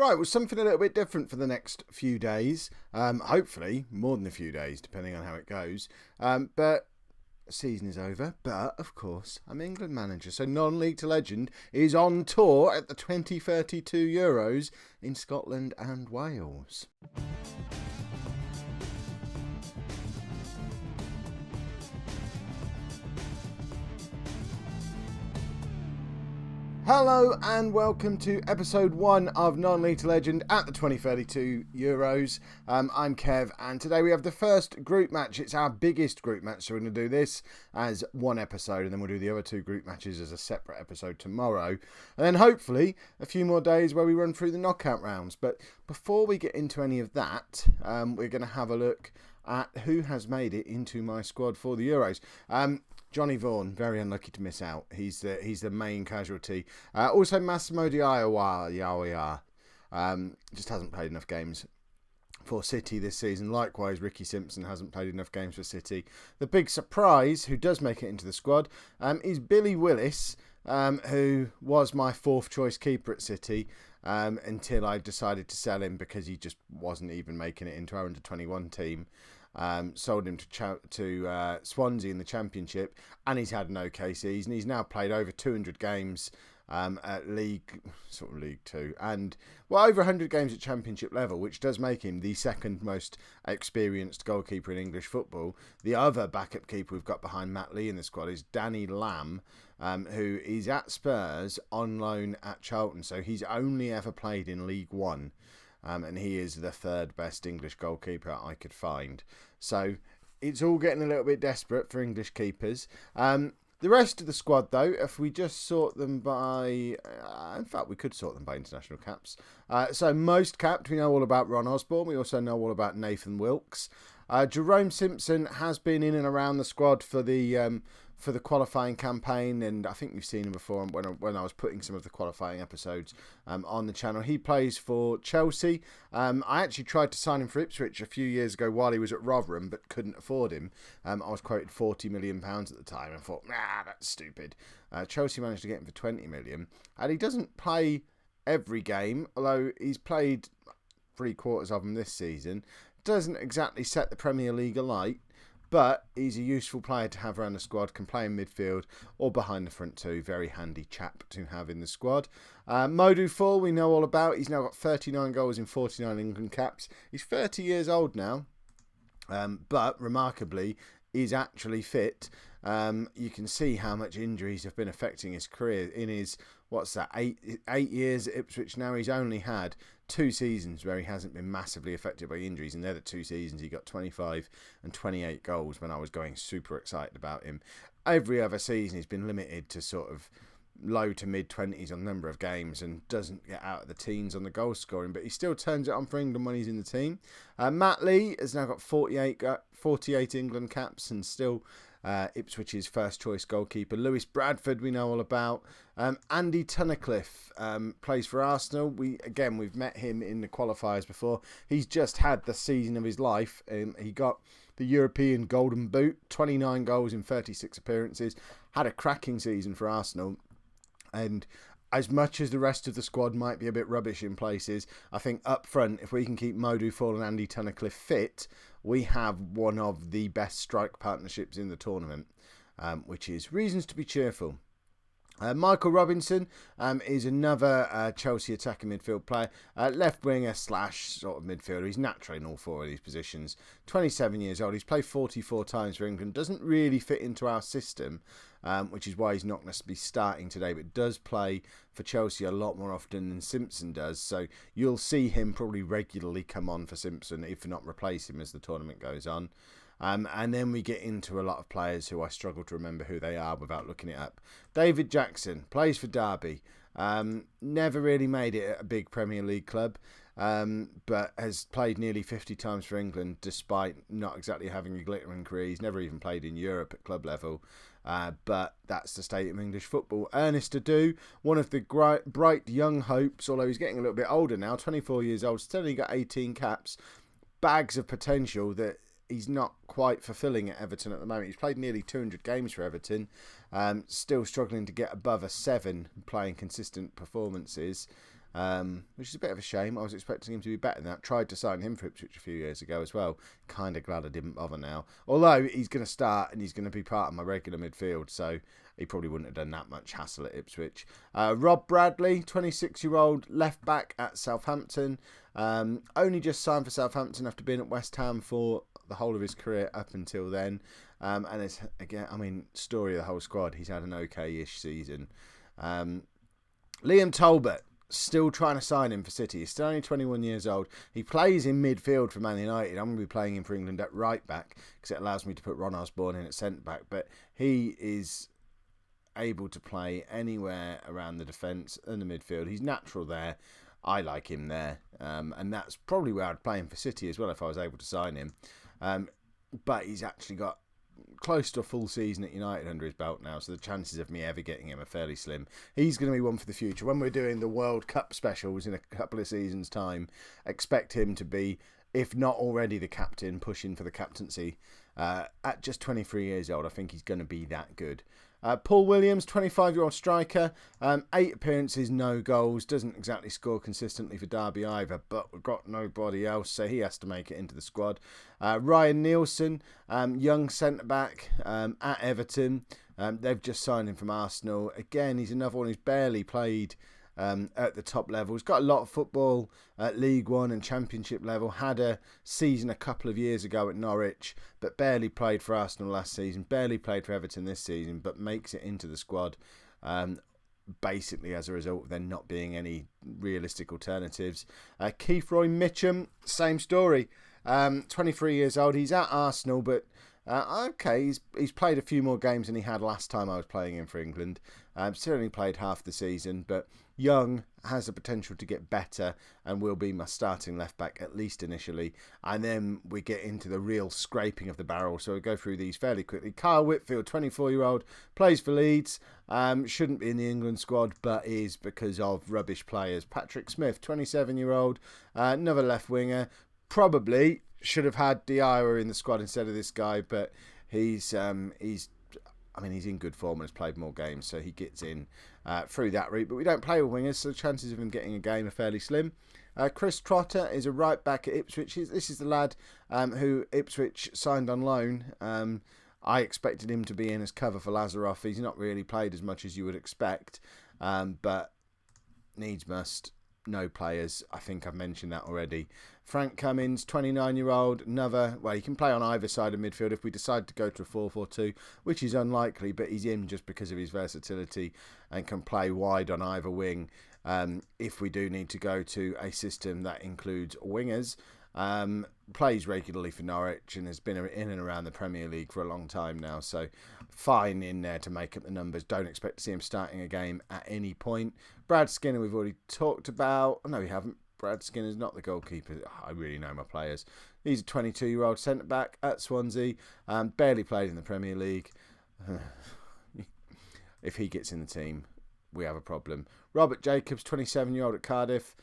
Right, well, something a little bit different for the next few days. Hopefully, more than a few days, depending on how it goes. But the season is over. But, of course, I'm England manager. So non-league to legend is on tour at the 2032 Euros in Scotland and Wales. Hello and welcome to episode 1 of Non-League to Legend at the 2032 Euros. I'm Kev, and today we have the first group match. It's our biggest group match, so we're going to do this as one episode, and then we'll do the other two group matches as a separate episode tomorrow. And then hopefully a few more days where we run through the knockout rounds. But before we get into any of that, we're going to have a look at who has made it into my squad for the Euros. Johnny Vaughan, very unlucky to miss out. He's the main casualty. Also, Massimo Diawara, just hasn't played enough games for City this season. Likewise, Ricky Simpson hasn't played enough games for City. The big surprise, who does make it into the squad, is Billy Willis, who was my fourth choice keeper at City until I decided to sell him because he just wasn't even making it into our under-21 team. Sold him to Swansea in the Championship, and he's had an okay season. He's now played over 200 games at League 2, and over 100 games at Championship level, which does make him the second most experienced goalkeeper in English football. The other backup keeper we've got behind Matt Lee in the squad is Danny Lamb, who is at Spurs on loan at Charlton, so he's only ever played in League 1. And he is the third best English goalkeeper I could find. So it's all getting a little bit desperate for English keepers. The rest of the squad, though, if we just sort them by... in fact, we could sort them by international caps. So most capped, we know all about Ron Osborne. We also know all about Nathan Wilkes. Jerome Simpson has been in and around the squad for the qualifying campaign, and I think you've seen him before when I was putting some of the qualifying episodes on the channel. He plays for Chelsea. I actually tried to sign him for Ipswich a few years ago while he was at Rotherham, but couldn't afford him. I was quoted £40 million at the time, and I thought, that's stupid. Chelsea managed to get him for £20 million, and he doesn't play every game, although he's played 3/4 of them this season. Doesn't exactly set the Premier League alight, but he's a useful player to have around the squad, can play in midfield or behind the front two. Very handy chap to have in the squad. Modou Fall, we know all about. He's now got 39 goals in 49 England caps. He's 30 years old now, but remarkably, is actually fit. You can see how much injuries have been affecting his career. In his, 8 years at Ipswich now, he's only had 2 seasons where he hasn't been massively affected by injuries, and they're the 2 seasons he got 25 and 28 goals when I was going super excited about him. Every other season he's been limited to sort of low to mid-20s on number of games and doesn't get out of the teens on the goal scoring, but he still turns it on for England when he's in the team. Matt Lee has now got 48 England caps and still Ipswich's first choice goalkeeper. Lewis Bradford we know all about. Andy Tunnicliffe plays for Arsenal. We've met him in the qualifiers before. He's just had the season of his life. He got the European Golden Boot, 29 goals in 36 appearances. Had a cracking season for Arsenal. And as much as the rest of the squad might be a bit rubbish in places, I think up front, if we can keep Modou Fall and Andy Tunnicliffe fit, we have one of the best strike partnerships in the tournament, which is reasons to be cheerful. Michael Robinson is another Chelsea attacking midfield player, left winger / sort of midfielder. He's naturally in all 4 of these positions. 27 years old. He's played 44 times for England. Doesn't really fit into our system, which is why he's not going to be starting today, but does play for Chelsea a lot more often than Simpson does. So you'll see him probably regularly come on for Simpson, if not replace him as the tournament goes on. And then we get into a lot of players who I struggle to remember who they are without looking it up. David Jackson plays for Derby. Never really made it at a big Premier League club, but has played nearly 50 times for England despite not exactly having a glittering career. He's never even played in Europe at club level, but that's the state of English football. Ernest Adu, one of the bright young hopes, although he's getting a little bit older now, 24 years old, still only got 18 caps, bags of potential that he's not quite fulfilling at Everton at the moment. He's played nearly 200 games for Everton, still struggling to get above a 7, playing consistent performances. which is a bit of a shame. I was expecting him to be better than that. Tried to sign him for Ipswich a few years ago as well. Kind of glad I didn't bother now. Although he's going to start and he's going to be part of my regular midfield, so he probably wouldn't have done that much hassle at Ipswich. Rob Bradley, 26-year-old left back at Southampton. Only just signed for Southampton after being at West Ham for the whole of his career up until then. And it's, again, I mean, story of the whole squad. He's had an okay-ish season. Liam Talbot, still trying to sign him for City. He's still only 21 years old. He plays in midfield for Man United. I'm going to be playing him for England at right back because it allows me to put Ron Osborne in at centre back. But he is able to play anywhere around the defence and the midfield. He's natural there. I like him there. And that's probably where I'd play him for City as well if I was able to sign him. But he's actually got close to a full season at United under his belt now, so the chances of me ever getting him are fairly slim. He's going to be one for the future. When we're doing the World Cup specials in a couple of seasons' time, expect him to be, if not already the captain, pushing for the captaincy. At just 23 years old, I think he's going to be that good. Paul Williams, 25-year-old striker, 8 appearances, no goals, doesn't exactly score consistently for Derby either, but we've got nobody else, so he has to make it into the squad. Ryan Nielsen, young centre-back at Everton. They've just signed him from Arsenal. Again, he's another one who's barely played at the top level. He's got a lot of football at League One and Championship level. Had a season a couple of years ago at Norwich, but barely played for Arsenal last season. Barely played for Everton this season, but makes it into the squad. Basically as a result of there not being any realistic alternatives. Keith Roy Mitchum, same story. 23 years old. He's at Arsenal, but okay, he's played a few more games than he had last time I was playing him for England. Still only played half the season, but young, has the potential to get better and will be my starting left back, at least initially. And then we get into the real scraping of the barrel, so we'll go through these fairly quickly. Karl Whitfield, 24-year-old, plays for Leeds. Shouldn't be in the England squad, but is because of rubbish players. Patrick Smith, 27-year-old, another left winger. Probably should have had Diarra in the squad instead of this guy, but he's in good form and has played more games, so he gets in through that route. But we don't play with wingers, so the chances of him getting a game are fairly slim. Chris Trotter is a right back at Ipswich. This is the lad who Ipswich signed on loan. I expected him to be in as cover for Lazaroff. He's not really played as much as you would expect, but needs must. No players. I think I've mentioned that already. Frank Cummins, 29-year-old, another. Well, he can play on either side of midfield if we decide to go to a 4-4-2, which is unlikely, but he's in just because of his versatility and can play wide on either wing. If we do need to go to a system that includes wingers, plays regularly for Norwich and has been in and around the Premier League for a long time now, so fine in there to make up the numbers. Don't expect to see him starting a game at any point. Brad Skinner we've already talked about. No, we haven't. Brad Skinner's not the goalkeeper. I really know my players. He's a 22-year-old centre-back at Swansea. Barely played in the Premier League. If he gets in the team, we have a problem. Robert Jacobs, 27-year-old at Cardiff.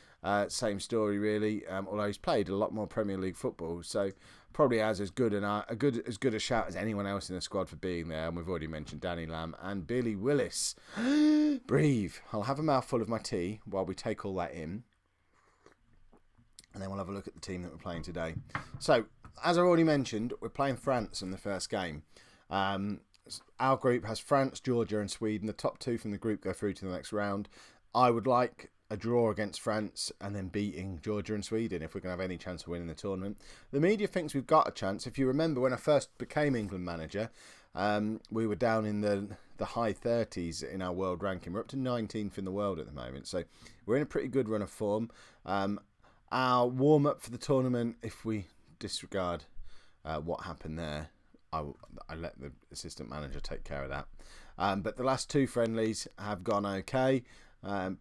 Same story, really. Although he's played a lot more Premier League football, so probably has as good a shout as anyone else in the squad for being there. And we've already mentioned Danny Lamb and Billy Willis. Breathe. I'll have a mouthful of my tea while we take all that in, and then we'll have a look at the team that we're playing today. So, as I already mentioned, we're playing France in the first game. Our group has France, Georgia and Sweden. The top two from the group go through to the next round. I would like a draw against France and then beating Georgia and Sweden if we're going to have any chance of winning the tournament. The media thinks we've got a chance. If you remember when I first became England manager, we were down in the high 30s in our world ranking. We're up to 19th in the world at the moment, so we're in a pretty good run of form. Our warm-up for the tournament, if we disregard what happened there, I let the assistant manager take care of that. But the last two friendlies have gone okay.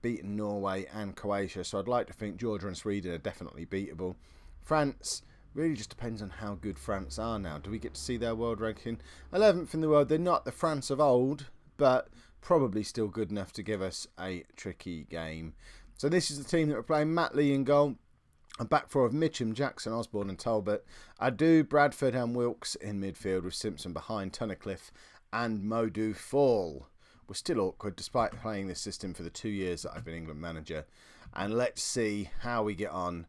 Beaten Norway and Croatia, so I'd like to think Georgia and Sweden are definitely beatable. France really just depends on how good France are now. Do we get to see their world ranking? 11th in the world. They're not the France of old, but probably still good enough to give us a tricky game. So this is the team that we're playing. Matt Lee in goal. A back four of Mitcham, Jackson, Osborne and Talbot. Adu, Bradford and Wilkes in midfield with Simpson behind, Tunnicliffe and Modou Fall. We're still awkward despite playing this system for the 2 years that I've been England manager. and let's see how we get on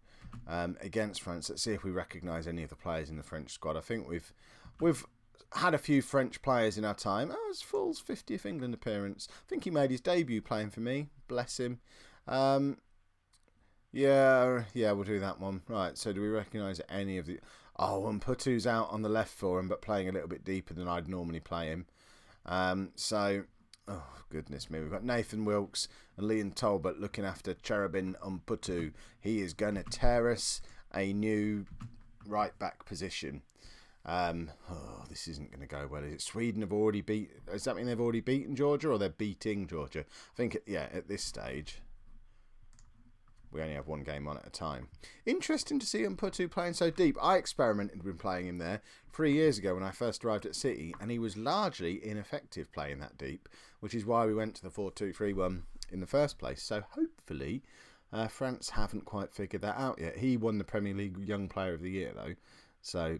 against France. Let's see if we recognise any of the players in the French squad. I think we've had a few French players in our time. Oh, it's Fool's 50th England appearance. I think he made his debut playing for me. Bless him. Yeah, we'll do that one. Right, so do we recognise any of the... Oh, and Putu's out on the left for him, but playing a little bit deeper than I'd normally play him. Oh, goodness me. We've got Nathan Wilkes and Liam Talbot looking after Cherubin and Putu. He is going to tear us a new right-back position. This isn't going to go well. Is it Sweden have already beat... Does that mean they've already beaten Georgia or they're beating Georgia? I think, at this stage... We only have one game on at a time. Interesting to see Mputu playing so deep. I experimented with playing him there 3 years ago when I first arrived at City, and he was largely ineffective playing that deep, which is why we went to the 4-2-3-1 in the first place. So hopefully France haven't quite figured that out yet. He won the Premier League Young Player of the Year, though, so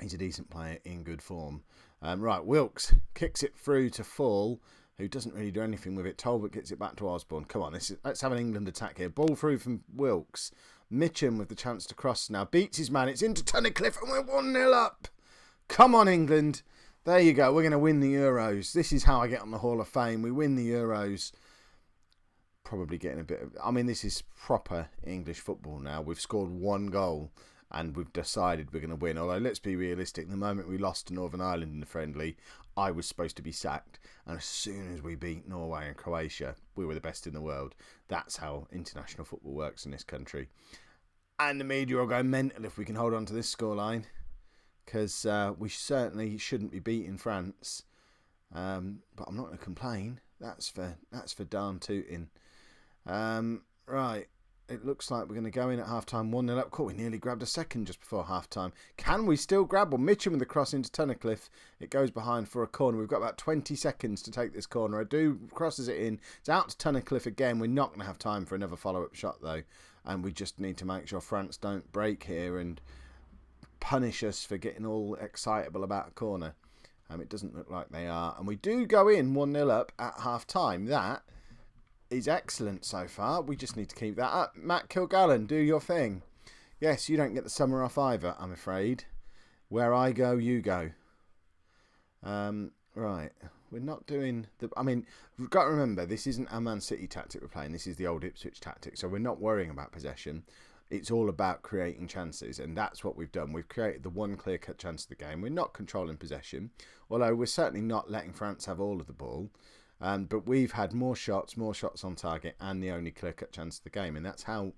he's a decent player in good form. Right, Wilkes kicks it through to Fall, who doesn't really do anything with it. Talbot gets it back to Osborne. Come on, let's have an England attack here. Ball through from Wilkes. Mitcham with the chance to cross now. Beats his man. It's into Tunnicliffe and we're 1-0 up. Come on, England. There you go. We're going to win the Euros. This is how I get on the Hall of Fame. We win the Euros. Probably getting a bit of... I mean, this is proper English football now. We've scored 1 goal and we've decided we're going to win. Although, let's be realistic. The moment we lost to Northern Ireland in the friendly, I was supposed to be sacked. And as soon as we beat Norway and Croatia, we were the best in the world. That's how international football works in this country. And the media will go mental if we can hold on to this scoreline. Because we certainly shouldn't be beating France. But I'm not going to complain. That's for darn tooting. Right. It looks like we're going to go in at half-time 1-0 up. Cool, we nearly grabbed a second just before half-time. Can we still grab one? Mitcham with the cross into Tunnicliffe. It goes behind for a corner. We've got about 20 seconds to take this corner. Adu crosses it in. It's out to Tunnicliffe again. We're not going to have time for another follow-up shot, though. And we just need to make sure France don't break here and punish us for getting all excitable about a corner. It doesn't look like they are. And we do go in 1-0 up at half-time. That is excellent so far. We just need to keep that up. Matt Kilgallen, do your thing. Yes, you don't get the summer off either, I'm afraid. Where I go, you go. Right. We're not doing the... I mean, we've got to remember, this isn't a Man City tactic we're playing. This is the old Ipswich tactic. So we're not worrying about possession. It's all about creating chances. And that's what we've done. We've created the one clear-cut chance of the game. We're not controlling possession. Although we're certainly not letting France have all of the ball. But we've had more shots on target, and the only clear-cut chance of the game, and that's how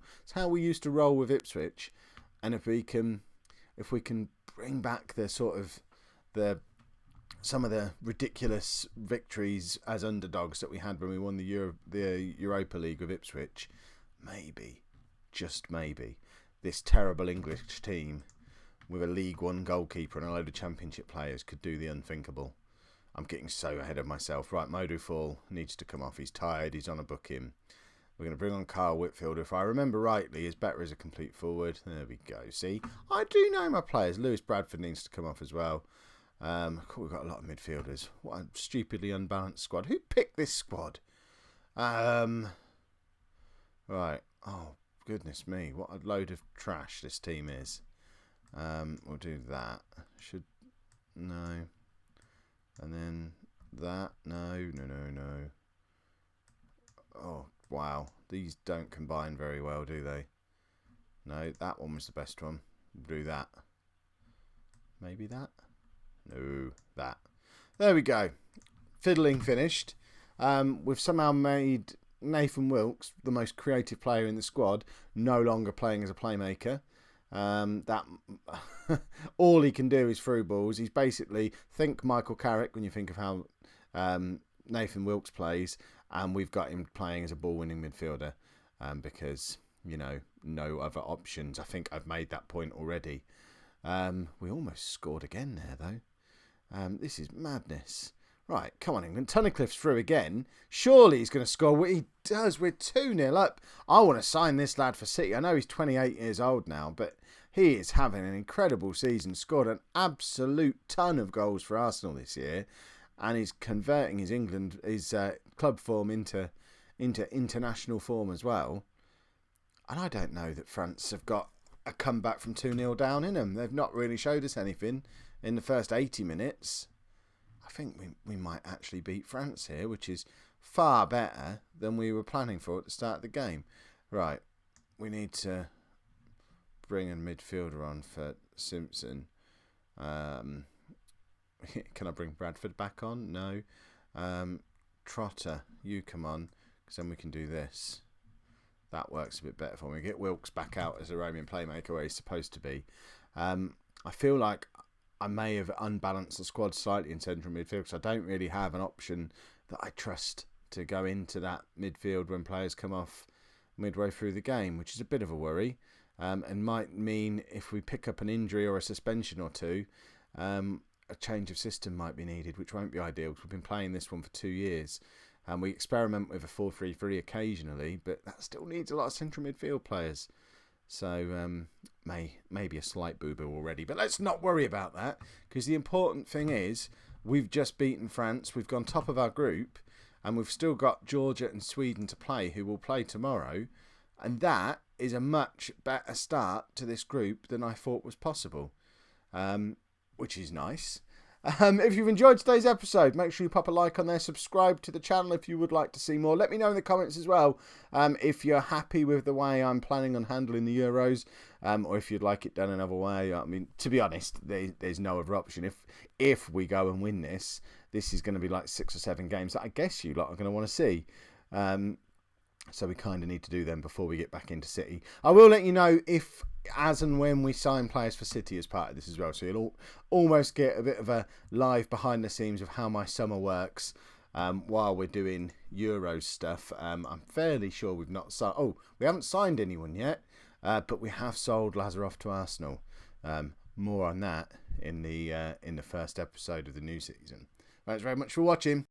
we used to roll with Ipswich. And if we can bring back some of the ridiculous victories as underdogs that we had when we won the Europa League with Ipswich, maybe, just maybe, this terrible English team with a League One goalkeeper and a load of Championship players could do the unthinkable. I'm getting so ahead of myself. Right, Modou Fall needs to come off. He's tired. He's on a booking. We're going to bring on Karl Whitfield. If I remember rightly, is better as a complete forward. There we go. See, I do know my players. Lewis Bradford needs to come off as well. We've got a lot of midfielders. What a stupidly unbalanced squad. Who picked this squad? Right. Oh, goodness me. What a load of trash this team is. We'll do that. No. And then that. No. Oh, wow. These don't combine very well, do they? No, that one was the best one. We'll do that. Maybe that? No, that. There we go. Fiddling finished. We've somehow made Nathan Wilkes, the most creative player in the squad, no longer playing as a playmaker. That all he can do is through balls. He's basically, think Michael Carrick when you think of how Nathan Wilkes plays, and we've got him playing as a ball-winning midfielder because, no other options. I think I've made that point already. We almost scored again there, though. This is madness. Right, come on, England. Tunnicliffe's through again. Surely he's going to score. What he does, we're 2-0 up. I want to sign this lad for City. I know he's 28 years old now, but he is having an incredible season. Scored an absolute ton of goals for Arsenal this year, and he's converting his club form into international form as well. And I don't know that France have got a comeback from 2-0 down in them. They've not really showed us anything in the first 80 minutes. I think we might actually beat France here, which is far better than we were planning for at the start of the game. Right, we need to bring a midfielder on for Simpson. Can I bring Bradford back on? No. Trotter, you come on, because then we can do this. That works a bit better for me. Get Wilkes back out as a roaming playmaker where he's supposed to be. I feel like I may have unbalanced the squad slightly in central midfield because I don't really have an option that I trust to go into that midfield when players come off midway through the game, which is a bit of a worry, and might mean if we pick up an injury or a suspension or two, a change of system might be needed, which won't be ideal because we've been playing this one for 2 years. And we experiment with a 4-3-3 occasionally, but that still needs a lot of central midfield players. So maybe a slight boo-boo already. But let's not worry about that, because the important thing is we've just beaten France, we've gone top of our group, and we've still got Georgia and Sweden to play, who will play tomorrow. And that is a much better start to this group than I thought was possible, which is nice. If you've enjoyed today's episode, make sure you pop a like on there, subscribe to the channel if you would like to see more. Let me know in the comments as well if you're happy with the way I'm planning on handling the Euros, or if you'd like it done another way. I mean, to be honest, there's no other option. If we go and win this is going to be like 6 or 7 games that I guess you lot are going to want to see. So we kind of need to do them before we get back into City. I will let you know if, as and when we sign players for City as part of this as well. So you'll almost get a bit of a live behind the scenes of how my summer works while we're doing Euros stuff. I'm fairly sure we've not signed... Oh, we haven't signed anyone yet, but we have sold Lazarov to Arsenal. More on that in the first episode of the new season. Thanks very much for watching.